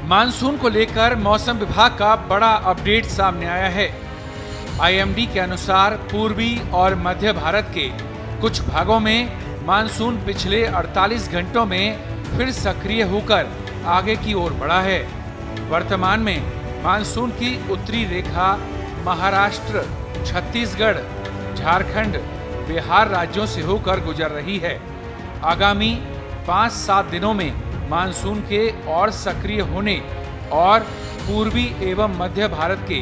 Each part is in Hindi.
मानसून को लेकर मौसम विभाग का बड़ा अपडेट सामने आया है। आईएमडी के अनुसार पूर्वी और मध्य भारत के कुछ भागों में मानसून पिछले 48 घंटों में फिर सक्रिय होकर आगे की ओर बढ़ा है। वर्तमान में मानसून की उत्तरी रेखा महाराष्ट्र, छत्तीसगढ़, झारखंड, बिहार राज्यों से होकर गुजर रही है। आगामी 5-7 दिनों में मानसून के और सक्रिय होने और पूर्वी एवं मध्य भारत के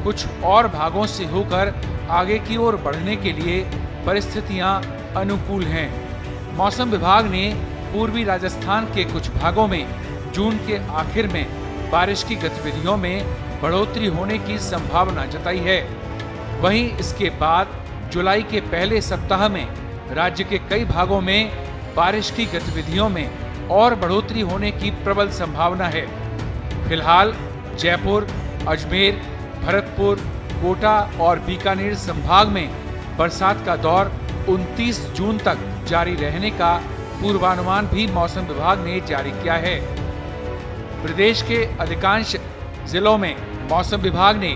कुछ और भागों से होकर आगे की ओर बढ़ने के लिए परिस्थितियां अनुकूल हैं। मौसम विभाग ने पूर्वी राजस्थान के कुछ भागों में जून के आखिर में बारिश की गतिविधियों में बढ़ोतरी होने की संभावना जताई है। वहीं इसके बाद जुलाई के पहले सप्ताह में राज्य के कई भागों में बारिश की गतिविधियों में और बढ़ोतरी होने की प्रबल संभावना है। फिलहाल जयपुर, अजमेर, भरतपुर, कोटा और बीकानेर संभाग में बरसात का दौर 29 जून तक जारी रहने का पूर्वानुमान भी मौसम विभाग ने जारी किया है। प्रदेश के अधिकांश जिलों में मौसम विभाग ने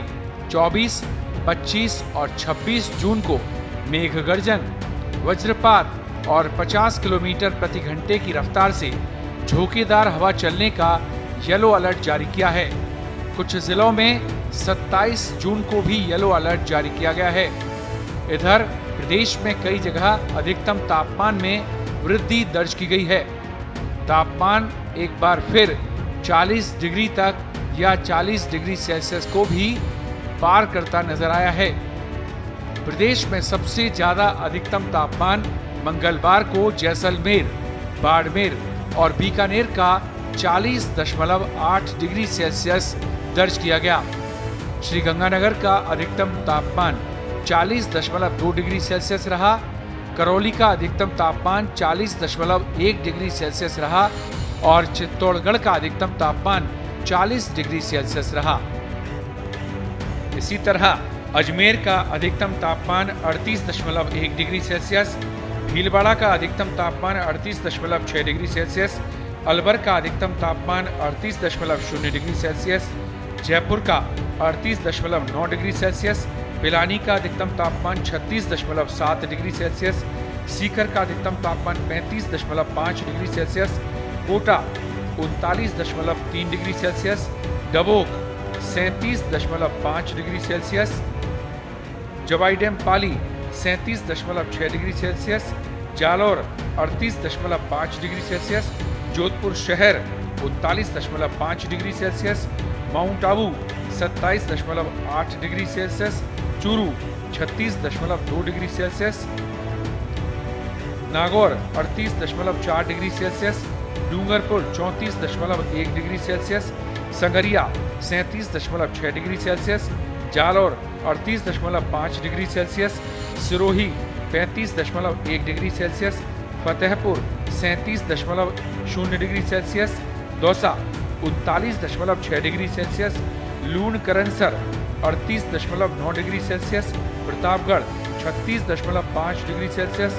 24, 25 और 26 जून को मेघ गर्जन, वज्रपात और 50 किलोमीटर प्रति घंटे की रफ्तार से झोंकेदार हवा चलने का येलो अलर्ट जारी किया है। कुछ जिलों में 27 जून को भी येलो अलर्ट जारी किया गया है। इधर प्रदेश में कई जगह अधिकतम तापमान में वृद्धि दर्ज की गई है। तापमान एक बार फिर 40 डिग्री तक या 40 डिग्री सेल्सियस को भी पार करता नजर आया है। प्रदेश में सबसे ज्यादा अधिकतम तापमान मंगलवार को जैसलमेर, बाड़मेर और बीकानेर का 40.8 डिग्री सेल्सियस दर्ज किया गया। श्रीगंगानगर का अधिकतम तापमान 40.2 डिग्री सेल्सियस रहा। करौली का अधिकतम तापमान 40.1 डिग्री सेल्सियस रहा और चित्तौड़गढ़ का अधिकतम तापमान 40 डिग्री सेल्सियस रहा। इसी तरह अजमेर का अधिकतम तापमान 38.1 डिग्री सेल्सियस, भीलवाड़ा का अधिकतम तापमान 38.6 डिग्री सेल्सियस, अलवर का अधिकतम तापमान 38.0 डिग्री सेल्सियस, जयपुर का 38.9 डिग्री सेल्सियस, पिलानी का अधिकतम तापमान 36.7 डिग्री सेल्सियस, सीकर का अधिकतम तापमान 35.5 degree Celsius, Kota 39.3 degree Celsius, Dabok 37.5 degree Celsius, Jawai dam Pali 37.6 degree Celsius, Jalore 38.5 degree Celsius, Jodhpur शहर 39.5 degree Celsius, Mount Abu 27.8 degree Celsius, Churu 36.2 degree Celsius, Nagaur 38.4 degree Celsius, Dungarpur 34.1 degree Celsius, Sangaria 37.6 degree Celsius, Jalore 38.5 degree Celsius, Sirohi 35.1 degree Celsius, Fatehpur 37.0 degree Celsius, Dausa 39.6 degree Celsius, Lunkaransar 38.9 degree Celsius, Pratapgarh 36.5 degree Celsius,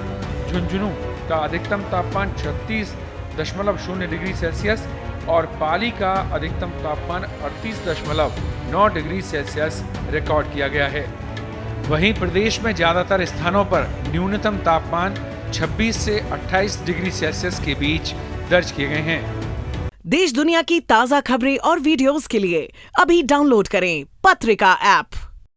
Jhunjhunu का अधिकतम तापमान 36.0 डिग्री सेल्सियस और पाली का अधिकतम तापमान 38.9 डिग्री सेल्सियस रिकॉर्ड किया गया है। वहीं प्रदेश में ज्यादातर स्थानों पर न्यूनतम तापमान 26 से 28 डिग्री सेल्सियस के बीच दर्ज किए गए हैं। देश दुनिया की ताजा खबरें और वीडियोस के लिए अभी डाउनलोड करें पत्रिका ऐप।